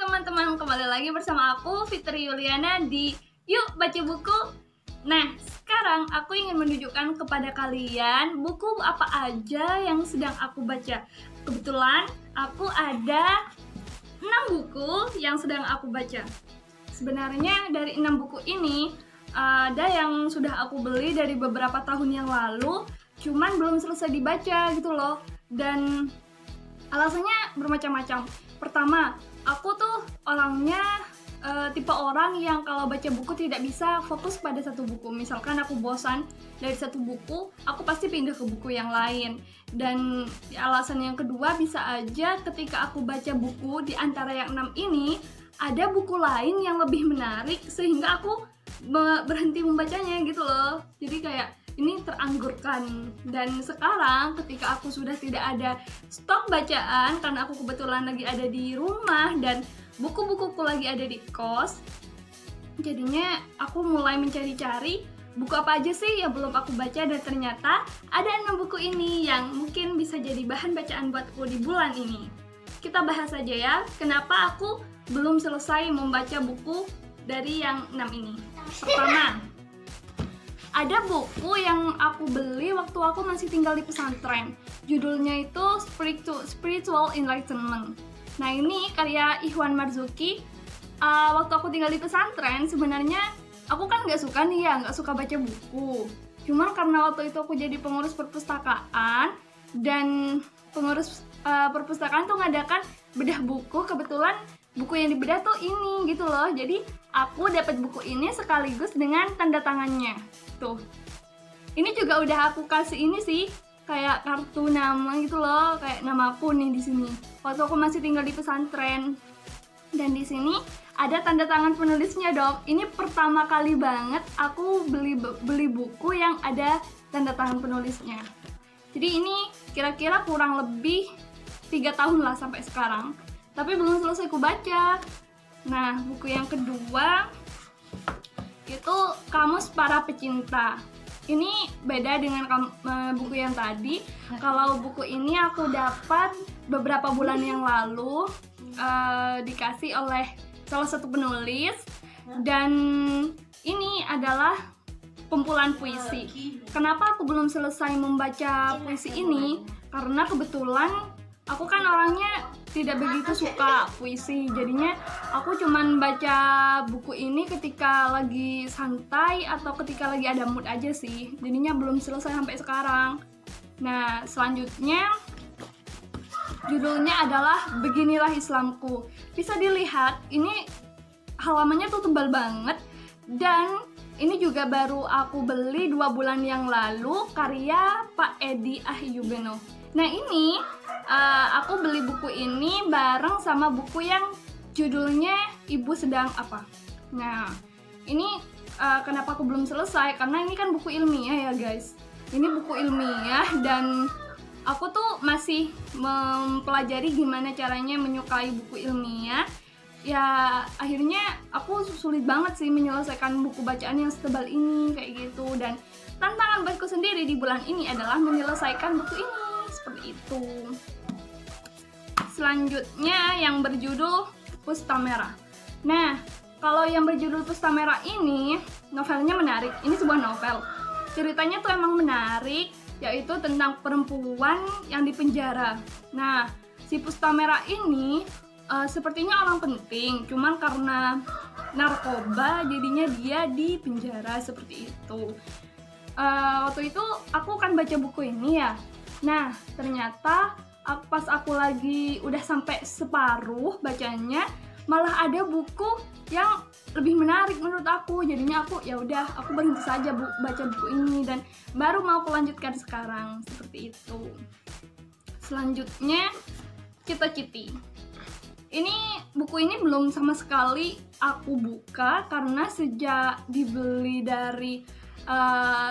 teman-teman, kembali lagi bersama aku Fitri Yuliana di Yuk Baca Buku. Nah, sekarang aku ingin menunjukkan kepada kalian buku apa aja yang sedang aku baca. Kebetulan aku ada 6 buku yang sedang aku baca. Sebenarnya dari 6 buku ini ada yang sudah aku beli dari beberapa tahun yang lalu, cuman belum selesai dibaca gitu loh. Dan alasannya bermacam-macam. Pertama, aku tuh orangnya tipe orang yang kalau baca buku tidak bisa fokus pada satu buku. Misalkan aku bosan dari satu buku, aku pasti pindah ke buku yang lain. Dan alasan yang kedua, bisa aja ketika aku baca buku di antara yang 6 ini, ada buku lain yang lebih menarik sehingga aku berhenti membacanya gitu loh. Jadi kayak ini teranggurkan. Dan sekarang ketika aku sudah tidak ada stok bacaan karena aku kebetulan lagi ada di rumah dan buku-bukuku lagi ada di kos, jadinya aku mulai mencari-cari buku apa aja sih yang belum aku baca, dan ternyata ada 6 buku ini yang mungkin bisa jadi bahan bacaan buatku di bulan ini. Kita bahas aja ya, kenapa aku belum selesai membaca buku dari yang 6 ini. Pertama, ada buku yang aku beli waktu aku masih tinggal di pesantren. Judulnya itu Spiritual Enlightenment. Nah, ini karya Ikhwan Marzuki. Waktu aku tinggal di pesantren, sebenarnya aku kan nggak suka baca buku. Cuman karena waktu itu aku jadi pengurus perpustakaan, dan pengurus perpustakaan tuh ngadakan bedah buku. Kebetulan buku yang dibedah tuh ini gitu loh. Jadi aku dapat buku ini sekaligus dengan tanda tangannya. Tuh. Ini juga udah aku kasih ini sih, kayak kartu nama gitu loh, kayak nama aku nih di sini. Waktu aku masih tinggal di pesantren. Dan di sini ada tanda tangan penulisnya dong. Ini pertama kali banget aku beli buku yang ada tanda tangan penulisnya. Jadi ini kira-kira kurang lebih 3 tahun lah sampai sekarang. Tapi belum selesai aku baca. Nah, buku yang kedua itu Kamus Para Pecinta. Ini beda dengan buku yang tadi. Kalau buku ini aku dapat beberapa bulan yang lalu, dikasih oleh salah satu penulis, dan ini adalah kumpulan puisi. Kenapa aku belum selesai membaca puisi ini? Karena kebetulan aku kan orangnya tidak begitu suka puisi, jadinya aku cuman baca buku ini ketika lagi santai atau ketika lagi ada mood aja sih. Jadinya belum selesai sampai sekarang. Nah, selanjutnya judulnya adalah Beginilah Islamku. Bisa dilihat, ini halamannya tuh tebal banget, dan ini juga baru aku beli 2 bulan yang lalu, karya Pak Edi Ahyubeno. Nah, ini aku beli buku ini bareng sama buku yang judulnya Ibu Sedang Apa. Nah, ini kenapa aku belum selesai, karena ini kan buku ilmiah ya guys. Ini buku ilmiah, dan aku tuh masih mempelajari gimana caranya menyukai buku ilmiah. Ya, akhirnya aku sulit banget sih menyelesaikan buku bacaan yang setebal ini, kayak gitu. Dan tantangan buatku sendiri di bulan ini adalah menyelesaikan buku ini, seperti itu. Selanjutnya yang berjudul Pusta Merah. Nah, kalau yang berjudul Pusta Merah ini, novelnya menarik. Ini sebuah novel. Ceritanya tuh emang menarik, yaitu tentang perempuan yang dipenjara. Nah, si Pusta Merah ini sepertinya orang penting, cuman karena narkoba jadinya dia dipenjara, seperti itu. Waktu itu aku kan baca buku ini ya. Nah, ternyata pas aku lagi udah sampai separuh bacanya, malah ada buku yang lebih menarik menurut aku. Jadinya aku aku berhenti saja baca buku ini, dan baru mau aku lanjutkan sekarang, seperti itu. Selanjutnya Cita-Citi. Buku ini belum sama sekali aku buka karena sejak dibeli dari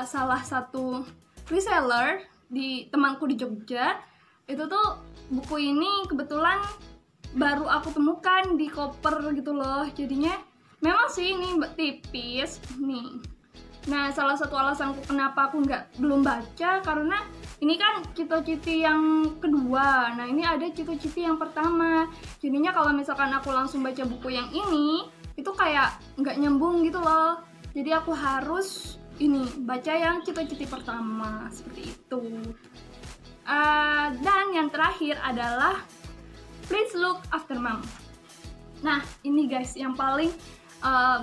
salah satu reseller di temanku di Jogja, itu tuh buku ini kebetulan baru aku temukan di koper gitu loh. Jadinya memang sih ini tipis nih. Nah, salah satu alasanku kenapa aku belum baca karena ini kan cito-citi yang kedua. Nah, ini ada cito-citi yang pertama. Jadinya kalau misalkan aku langsung baca buku yang ini, itu kayak nggak nyambung gitu loh. Jadi aku harus baca yang cito-citi pertama seperti itu. Dan yang terakhir adalah Please Look After Mom. Nah, ini guys yang paling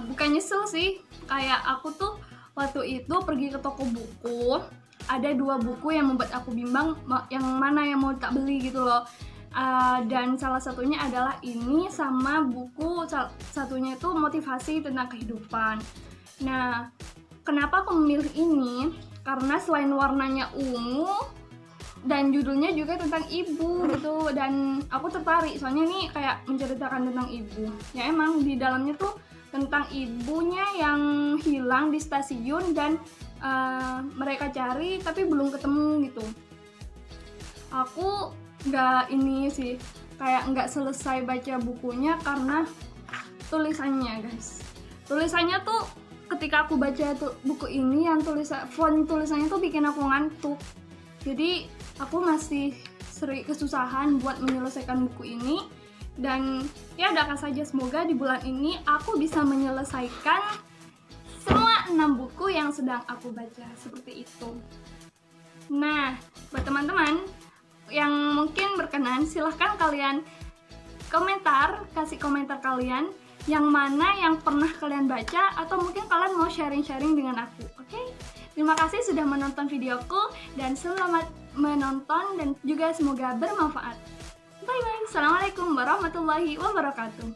bukan nyesel sih, kayak aku tuh waktu itu pergi ke toko buku, ada 2 buku yang membuat aku bimbang yang mana yang mau tak beli gitu loh. Dan salah satunya adalah ini sama buku satunya itu motivasi tentang kehidupan. Nah, kenapa aku memilih ini? Karena selain warnanya ungu dan judulnya juga tentang ibu gitu, dan aku tertarik soalnya ini kayak menceritakan tentang ibu. Ya emang di dalamnya tuh tentang ibunya yang hilang di stasiun dan mereka cari tapi belum ketemu gitu. Aku nggak selesai baca bukunya karena tulisannya guys. Tulisannya tuh ketika aku baca buku ini yang font tulisannya tuh bikin aku ngantuk. Jadi aku masih sering kesusahan buat menyelesaikan buku ini. Dan ya doakan saja semoga di bulan ini aku bisa menyelesaikan semua 6 buku yang sedang aku baca seperti itu. Nah, buat teman-teman yang mungkin berkenan, silahkan kalian kasih komentar kalian yang mana yang pernah kalian baca, atau mungkin kalian mau sharing-sharing dengan aku, oke? Terima kasih sudah menonton videoku dan selamat menonton dan juga semoga bermanfaat. Bye bye. Assalamualaikum warahmatullahi wabarakatuh.